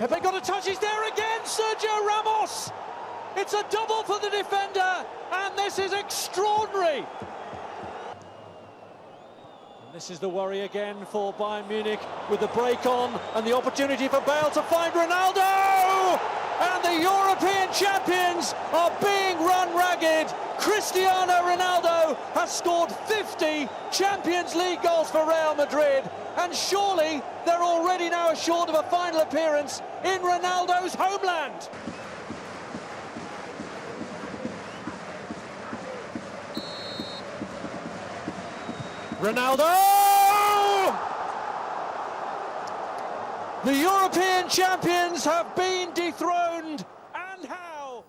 Pepe got a touch, he's there again, Sergio Ramos! It's a double for the defender, and this is extraordinary! And this is the worry again for Bayern Munich, with the break on and the opportunity for Bale to find Ronaldo! And the European champions are being run ragged. Cristiano Ronaldo has scored 50 Champions League goals for Real Madrid, and surely they're already now assured of a final appearance in Ronaldo's homeland. Ronaldo! The European champions have been dethroned, and how?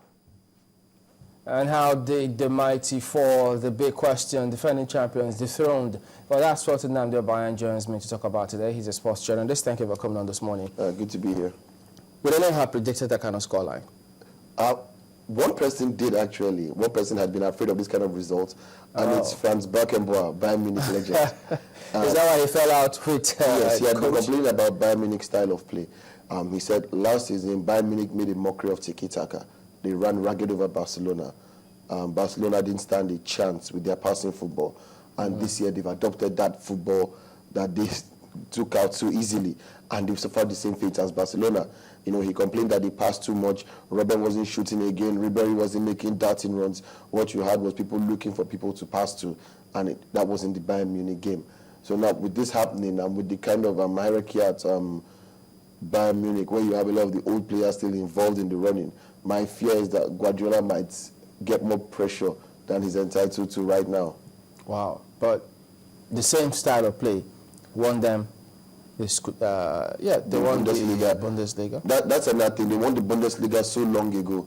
And how did the mighty fall? The big question, defending champions dethroned. Well, that's what Nnamdi Obayan joins me to talk about today. He's a sports journalist. Thank you for coming on this morning. Good to be here. We don't know how predicted that kind of scoreline. One person did actually. One person had been afraid of this kind of result, and it's Franz Beckenbauer, Bayern Munich legend. Is that why he fell out with yes, he had been complaining about Bayern Munich's style of play. He said last season Bayern Munich made a mockery of tiki-taka. They ran ragged over Barcelona. Barcelona didn't stand a chance with their passing football. And this year they've adopted that football that they took out so easily, and they've suffered the same fate as Barcelona. You know, he complained that they passed too much. Robben wasn't shooting again. Ribéry wasn't making darting runs. What you had was people looking for people to pass to, and that wasn't the Bayern Munich game. So now with this happening, and with the kind of hierarchy at Bayern Munich, where you have a lot of the old players still involved in the running, my fear is that Guardiola might get more pressure than he's entitled to right now. Wow. But the same style of play won them. They won the Bundesliga. That's another thing. They won the Bundesliga so long ago.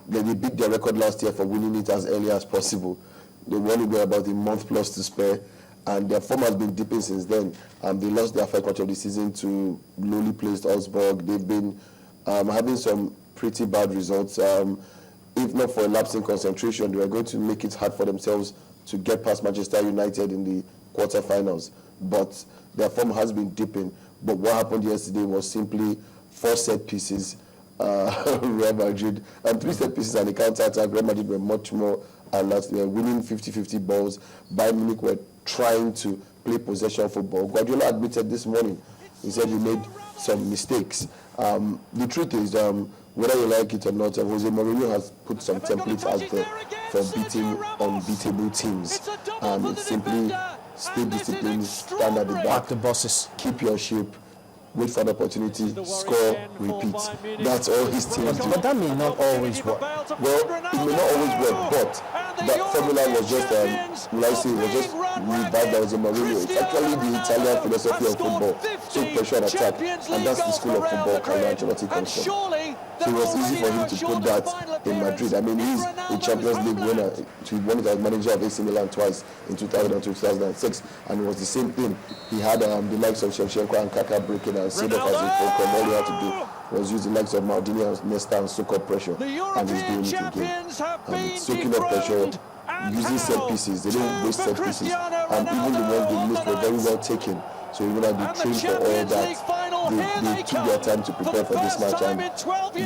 They beat their record last year for winning it as early as possible. They won it with about a month plus to spare, and their form has been dipping since then. They lost their first match of the season to lowly placed Augsburg. They've been having some pretty bad results. If not for a lapse in concentration, they were going to make it hard for themselves to get past Manchester United in the quarterfinals. But their form has been dipping. But what happened yesterday was simply 4 set pieces, Real Madrid, and 3 set pieces and a counter-attack. Real Madrid were much more alert. They were winning 50-50 balls. Bayern Munich were trying to play possession football. Guardiola admitted this morning, he said he made some mistakes. The truth is, whether you like it or not, Jose Mourinho has put some templates out there for beating unbeatable teams. It's simply stay disciplined, stand at the back, the bosses, keep your shape, wait for the opportunity, score, repeat. That's all his teams do. But that may not always work. Well, it may not always work, but that formula was just, revived by Jose Mourinho. It's actually the Italian philosophy of football. Take pressure and attack, and that's the school of football Carlo Ancelotti comes from. So it was easy for him to put that in Madrid. I mean, he's a Champions League winner. He won it as manager of AC Milan twice in 2000 and 2006, and it was the same thing. He had the likes of Shevchenko and Kaká breaking and set up as a fulcrum. All he had to do was use the likes of Maldini and Nesta and soak up pressure, and he's doing it again. Soaking up pressure, using set pieces. They don't waste set pieces, and even the ones they missed were very well taken. So even though they trained for all that, they took their time to prepare for this match, and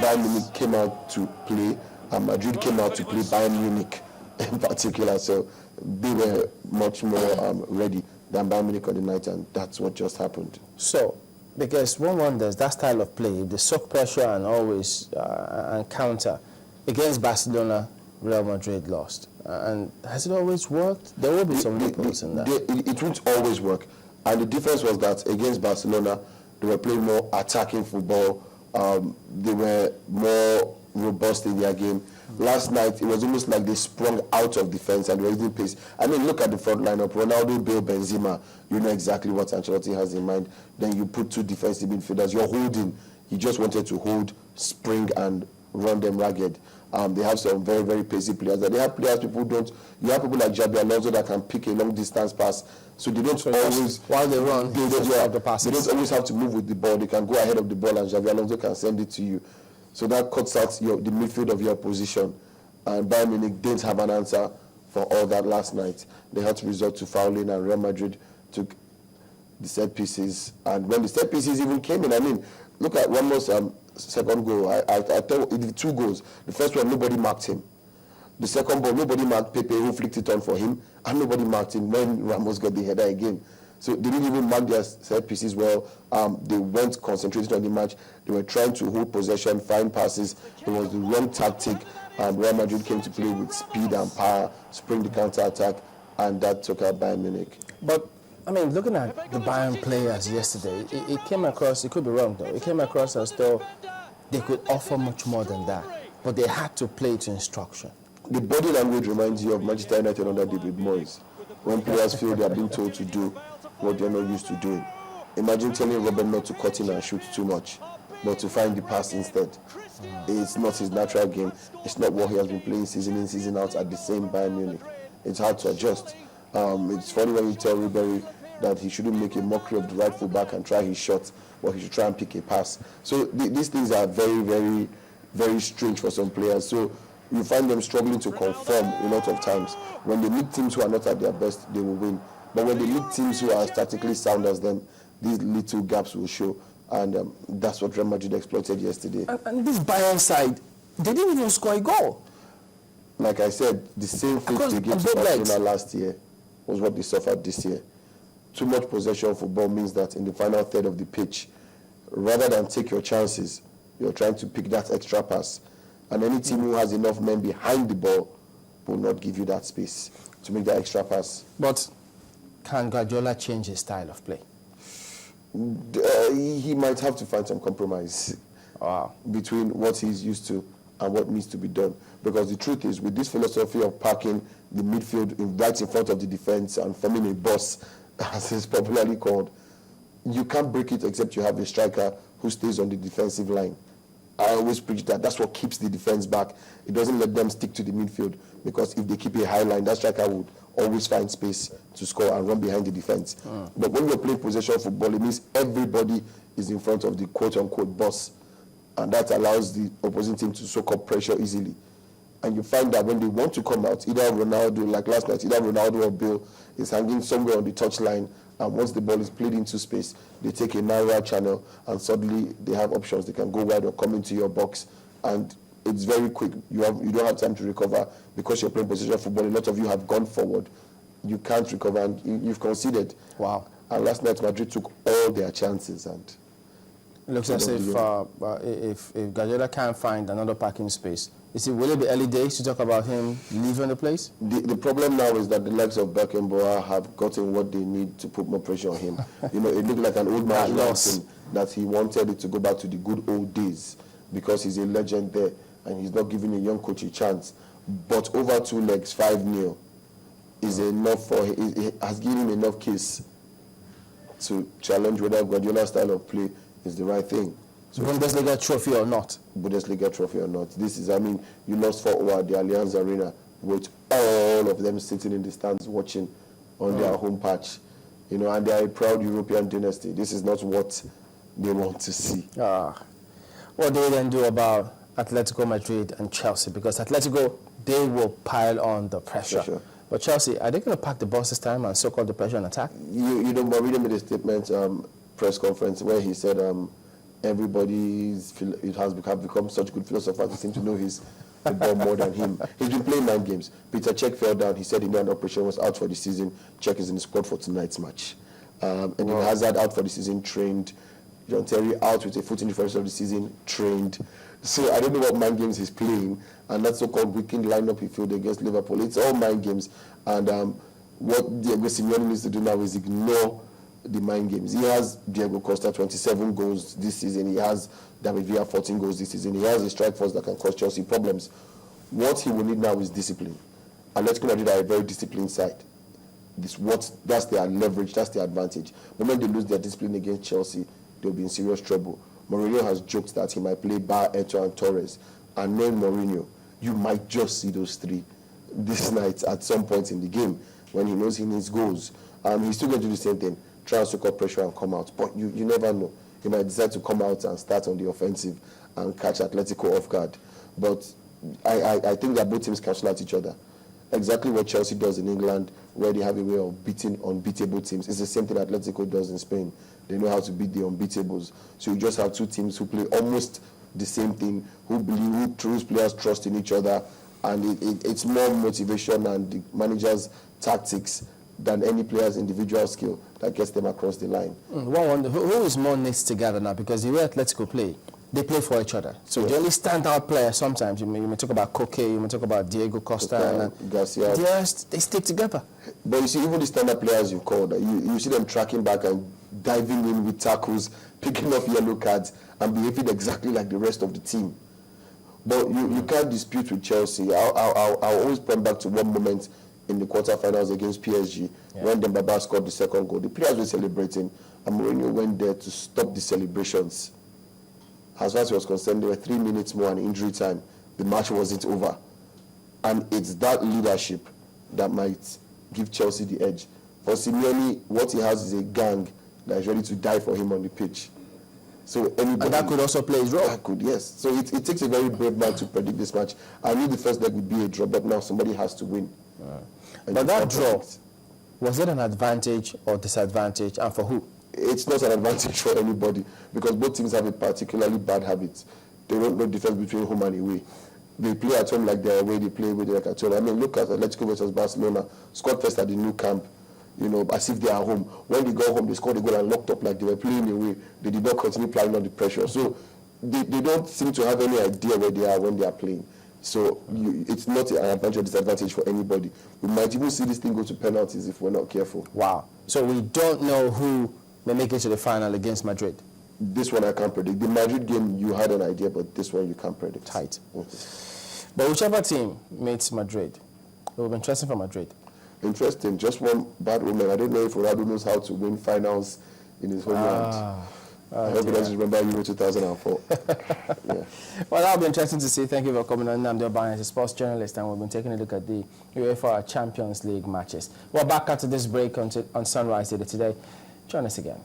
Bayern Munich came out to play, and Madrid came out to play Bayern Munich in particular. So they were much more ready than Bayern Munich on the night, and that's what just happened. So, because one wonders, that style of play, the soak pressure and always and counter, against Barcelona, Real Madrid lost. And has it always worked? There will be some loopholes in that. It won't always work. And the difference was that against Barcelona, they were playing more attacking football. They were more robust in their game. Last night, it was almost like they sprung out of defense and were using pace. I mean, look at the front lineup. Ronaldo, Bale, Benzema. You know exactly what Ancelotti has in mind. Then you put 2 defensive midfielders. You're holding. He just wanted to hold, spring, and run them ragged. They have some very, very pacey players. They have players people don't. You have people like Xabi Alonso that can pick a long distance pass. So they don't always, while they run, they don't always have to move with the ball. They can go ahead of the ball, and Xabi Alonso can send it to you. So that cuts out the midfield of your opposition. And Bayern Munich didn't have an answer for all that last night. They had to resort to fouling, and Real Madrid took the set pieces. And when the set pieces even came in, I mean, look at Ramos second goal, I tell you, the 2 goals. The first one, nobody marked him. The second ball, nobody marked Pepe, who flicked it on for him, and nobody marked him when Ramos got the header again. So they didn't even mark their set pieces well. They weren't concentrated on the match. They were trying to hold possession, find passes. It was the wrong tactic. Real Madrid came to play with speed and power, spring the counter-attack, and that took out Bayern Munich. But, I mean, looking at the Bayern players yesterday, it came across, it could be wrong though, it came across as though they could offer much more than that. But they had to play to instruction. The body language reminds you of Manchester United under David Moyes, when players feel they are being told to do what they're not used to doing. Imagine telling Robben not to cut in and shoot too much, but to find the pass instead. It's not his natural game. It's not what he has been playing season in, season out at the same Bayern Munich. It's hard to adjust. It's funny when you tell Ribery that he shouldn't make a mockery of the right full back and try his shot, but he should try and pick a pass. So these things are very, very, very strange for some players. So you find them struggling to conform a lot of times. When they meet teams who are not at their best, they will win. But when they meet teams who are statically sound as them, these little gaps will show. And that's what Real Madrid exploited yesterday. And this Bayern side, they didn't even score a goal. Like I said, the same fate they gave to Barcelona last year was what they suffered this year. Too much possession of football means that in the final third of the pitch, rather than take your chances, you're trying to pick that extra pass. And any team who has enough men behind the ball will not give you that space to make that extra pass. But can Guardiola change his style of play? He might have to find some compromise between what he's used to and what needs to be done. Because the truth is, with this philosophy of parking the midfield right in front of the defense and forming a boss, as it's popularly called, you can't break it except you have a striker who stays on the defensive line. I always preach that. That's what keeps the defense back. It doesn't let them stick to the midfield, because if they keep a high line, that striker would always find space to score and run behind the defense. But when you're playing possession football, it means everybody is in front of the quote-unquote boss, and that allows the opposing team to soak up pressure easily. And you find that when they want to come out, either Ronaldo, like last night, either Ronaldo or Bale is hanging somewhere on the touchline, and once the ball is played into space, they take a narrower channel, and suddenly they have options. They can go wide or come into your box, and it's very quick. You don't have time to recover because you're playing possession football. A lot of you have gone forward. You can't recover, and you've conceded. Wow. And last night, Madrid took all their chances. And it looks as if Guardiola can't find another parking space, will it be early days to talk about him leaving the place? The problem now is that the likes of Beckenbauer have gotten what they need to put more pressure on him. It looked like an old man that he wanted it to go back to the good old days because he's a legend there and he's not giving a young coach a chance. But over 2 legs, 5-0 is enough for him. It has given him enough case to challenge whether Guardiola's style of play is the right thing. So Bundesliga trophy or not? Bundesliga trophy or not. This is, you lost 4-0 at the Allianz Arena with all of them sitting in the stands watching on their home patch. And they are a proud European dynasty. This is not what they want to see. What do we then do about Atletico Madrid and Chelsea? Because Atletico, they will pile on the pressure. Sure. But Chelsea, are they going to pack the bus this time and soak up the pressure and attack? Mourinho made a statement, press conference, where he said it has become such good philosophers. They seem to know his football more than him. He's been playing mind games. Peter Cech fell down. He said Indian operation was out for the season. Cech is in the squad for tonight's match. And Hazard out for the season, trained. John Terry out with a foot injury for the rest of the season, trained. So I don't know what mind games he's playing. And that so-called weekend lineup he fielded against Liverpool, it's all mind games. And what Diego Simeone needs to do now is ignore the mind games. He has Diego Costa 27 goals this season. He has David Villa 14 goals this season. He has a strike force that can cause Chelsea problems. What he will need now is discipline. Atletico Madrid are a very disciplined side. That's their leverage, that's their advantage. The moment they lose their discipline against Chelsea, they'll be in serious trouble. Mourinho has joked that he might play Bar, Eto'o, and Torres. And knowing Mourinho, you might just see those three this night at some point in the game when he knows he needs goals. He's still going to do the same thing, try and soak up pressure and come out. But you never know. He might decide to come out and start on the offensive and catch Atletico off guard. But I think that both teams cancel out each other. Exactly what Chelsea does in England, where they have a way of beating unbeatable teams. It's the same thing Atletico does in Spain. They know how to beat the unbeatables. So you just have two teams who play almost the same thing, who truly players trust in each other, and it's more motivation and the manager's tactics than any player's individual skill that gets them across the line. One wonder, who is more knit together now? Because the way Atletico play, they play for each other. So the only standout player sometimes, you may talk about Koke, you may talk about Diego Costa, and Garcia. They stick together. But you see, even the standard players you called, you see them tracking back and diving in with tackles, picking up yellow cards, and behaving exactly like the rest of the team. But you can't dispute with Chelsea. I'll always point back to one moment in the quarterfinals against PSG when Dembaba scored the second goal. The players were celebrating, and Mourinho went there to stop the celebrations. As far as he was concerned, there were 3 minutes more and injury time. The match wasn't over. And it's that leadership that might give Chelsea the edge. For Simeone, what he has is a gang that is ready to die for him on the pitch. So anybody, And that could also play his role. That could, yes. So it takes a very brave man to predict this match. I knew the first leg would be a draw, but now somebody has to win. But that draw, was it an advantage or disadvantage, and for who? It's not an advantage for anybody because both teams have a particularly bad habit. They don't know the difference between home and away. They play at home like they're away, they play away like at home. I mean, look at Atletico versus Barcelona. Scored first at the new camp, as if they are home. When they got home, they scored a goal and locked up like they were playing away. They did not continue playing under pressure. So they don't seem to have any idea where they are when they are playing. So it's not an advantage or disadvantage for anybody. We might even see this thing go to penalties if we're not careful. Wow. So we don't know who may make it to the final against Madrid. This one I can't predict. The Madrid game, you had an idea, but this one you can't predict. Tight. But whichever team meets Madrid, it will be interesting for Madrid. Interesting. Just one bad woman. I don't know if Ronaldo knows how to win finals in his homeland. I hope he doesn't remember Euro 2004. Yeah. Well, that'll be interesting to see. Thank you for coming on. I'm a sports journalist, and we've been taking a look at the UEFA Champions League matches. We're back after this break on Sunrise today. Join us again.